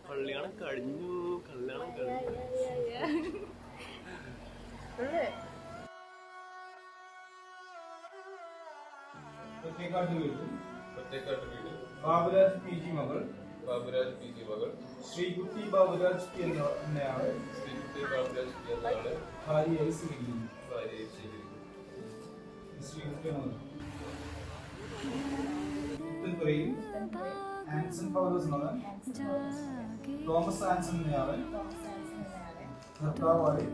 കല്യാണം കഴിഞ്ഞു. കല്യാണം കഴിഞ്ഞു. ബാബുരാജ് പി ജി മകൾ ശ്രീകുട്ടി ബാബുരാജ് പി എന്നയാളെ ഭാര്യയായി സ്വീകരിക്കുന്നു. ശ്രീകുട്ടി പുത്തൻപുരയിൽ ആൻസൺ പൗലോസ് മകൻ തോമസ് ആൻസൺ എന്നയാളെ ഭർത്താവായി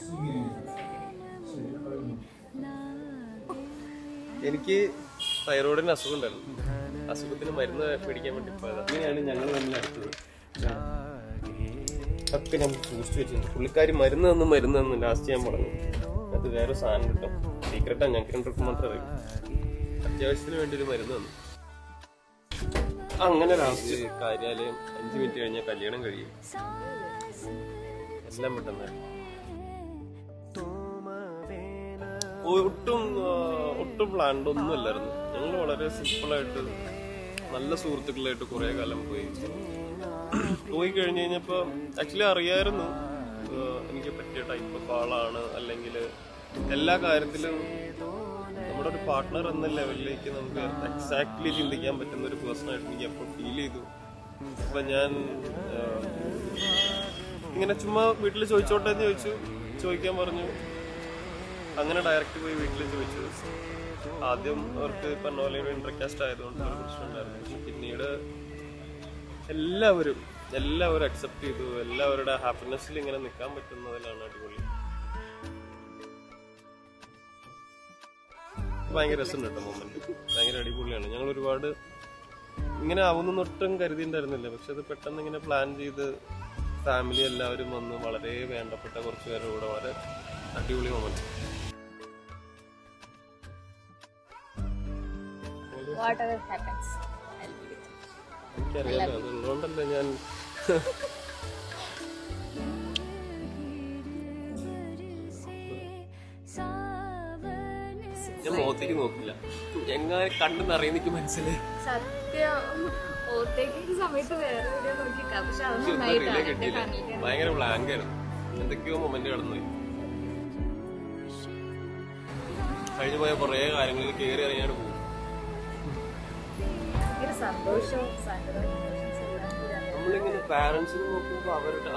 സ്വീകരിക്കുന്നു. എനിക്ക് തൈറോയിഡിന് അസുഖം ഉണ്ടായിരുന്നു. അസുഖത്തിന് മരുന്ന് മേടിക്കാൻ വേണ്ടി പോയത്. അങ്ങനെയാണ് ഞങ്ങൾ തമ്മിൽ അടുത്തത്. ഒക്കെ ഞാൻ സൂക്ഷിച്ചു വെച്ചിട്ടുണ്ട്. പുള്ളിക്കാരി മരുന്ന് തന്നു ലാസ്റ്റ് ഞാൻ പറഞ്ഞു അത് വേറെ സാധനം കിട്ടും. സീക്രട്ടാണ്, ഞങ്ങൾക്ക് രണ്ടു മാത്രമേ അറിയൂ. അത്യാവശ്യത്തിന് വേണ്ടി ഒരു മരുന്ന് തന്നു. അങ്ങനെ ലാസ്റ്റ് കാര്യാലയം 5 മിനിറ്റ് കഴിഞ്ഞാൽ കല്യാണം കഴിയും. എല്ലാം പെട്ടെന്നായിരുന്നു. ഒട്ടും പ്ലാൻഡ് ഒന്നും അല്ലായിരുന്നു. ഞങ്ങൾ വളരെ സിമ്പിളായിട്ട് നല്ല സുഹൃത്തുക്കളായിട്ട് കുറെ കാലം പോയി കഴിഞ്ഞ് കഴിഞ്ഞപ്പോ ആക്ച്വലി അറിയായിരുന്നു എനിക്ക് പറ്റിയ ടൈപ്പ് ഓഫ് ആളാണ്. അല്ലെങ്കിൽ എല്ലാ കാര്യത്തിലും നമ്മുടെ ഒരു പാർട്ട്ണർ എന്ന ലെവലിലേക്ക് നമുക്ക് എക്സാക്ട്ലി ചിന്തിക്കാൻ പറ്റുന്ന ഒരു പേഴ്സണായിട്ട് എനിക്ക് എപ്പോൾ ഫീൽ ചെയ്തു. അപ്പൊ ഞാൻ ഇങ്ങനെ ചുമ്മാ വീട്ടിൽ ചോദിച്ചോട്ടെ എന്ന് ചോദിക്കാൻ പറഞ്ഞു. അങ്ങനെ ഡയറക്റ്റ് പോയി വീട്ടിൽ ചോദിച്ചു. ആദ്യം അവർക്ക് പറഞ്ഞ പോലെ ഇന്റർകാസ്റ്റ് ആയതുകൊണ്ട് ഒരു പ്രശ്നം ഉണ്ടായിരുന്നു. പക്ഷെ പിന്നീട് എല്ലാവരും അക്സെപ്റ്റ് ചെയ്തു. എല്ലാവരുടെ ഹാപ്പിനെസ്സിൽ ഇങ്ങനെ നിൽക്കാൻ പറ്റുന്നതിലാണ് അടിപൊളി. ഭയങ്കര രസമുണ്ട് കേട്ടോ മൊമെന്റ്. ഭയങ്കര അടിപൊളിയാണ്. ഞങ്ങൾ ഒരുപാട് ഇങ്ങനെ ആവുന്ന ഒട്ടും കരുതിയിട്ടുണ്ടായിരുന്നില്ല. പക്ഷെ അത് പെട്ടെന്ന് ഇങ്ങനെ പ്ലാൻ ചെയ്ത് ഫാമിലി എല്ലാവരും വന്ന് വളരെ വേണ്ടപ്പെട്ട കുറച്ച് പേരുടെ കൂടെ വളരെ അടിപൊളി മൊമെന്റ്. എനിക്കറിയാലോ, അതുള്ളതുകൊണ്ടല്ലേ ഞാൻ മുഖത്തേക്ക് നോക്കില്ല. എങ്ങനെ കണ്ടെന്നറിയാൻ എനിക്ക് മനസ്സിലായി. ഭയങ്കര ബ്ലാങ്ക് ആയിരുന്നു. എന്തൊക്കെയോ മൊമെന്റ് കടന്നുപോയി. കഴിഞ്ഞു പോയ കുറെ കാര്യങ്ങളിൽ കയറി അറിയാണ്ട് പോകും. നമ്മളിങ്ങനെ പാരന്റ്സിന് നോക്കുമ്പോ അവർക്ക്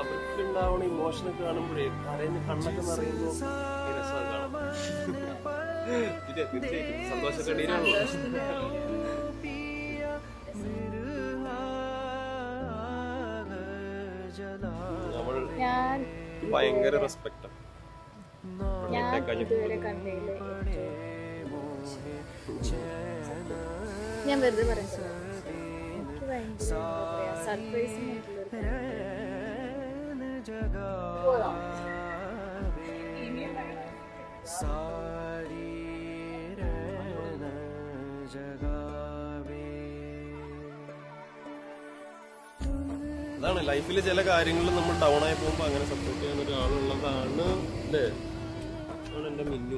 ഉണ്ടാവുന്ന ഇമോഷനൊക്കെ കാണുമ്പോഴേ കരയുന്ന കണ്ണൊക്കെ നിറയുമ്പോ രസമാണ് കാണാം. സന്തോഷക്കടീരാണല്ലോ. നമ്മൾ ഭയങ്കര റെസ്പെക്റ്റാ. ഞാൻ വെറുതെ പറയുന്നത് സർപ്രൈസ് അതാണ് ലൈഫിൽ ചില കാര്യങ്ങളിൽ നമ്മൾ ഡൗൺ ആയി പോകുമ്പോ അങ്ങനെ സപ്പോർട്ട് ചെയ്യാൻ ഒരാളുള്ളതാണ് അല്ലേ. അതാണ് എന്റെ മിന്നു.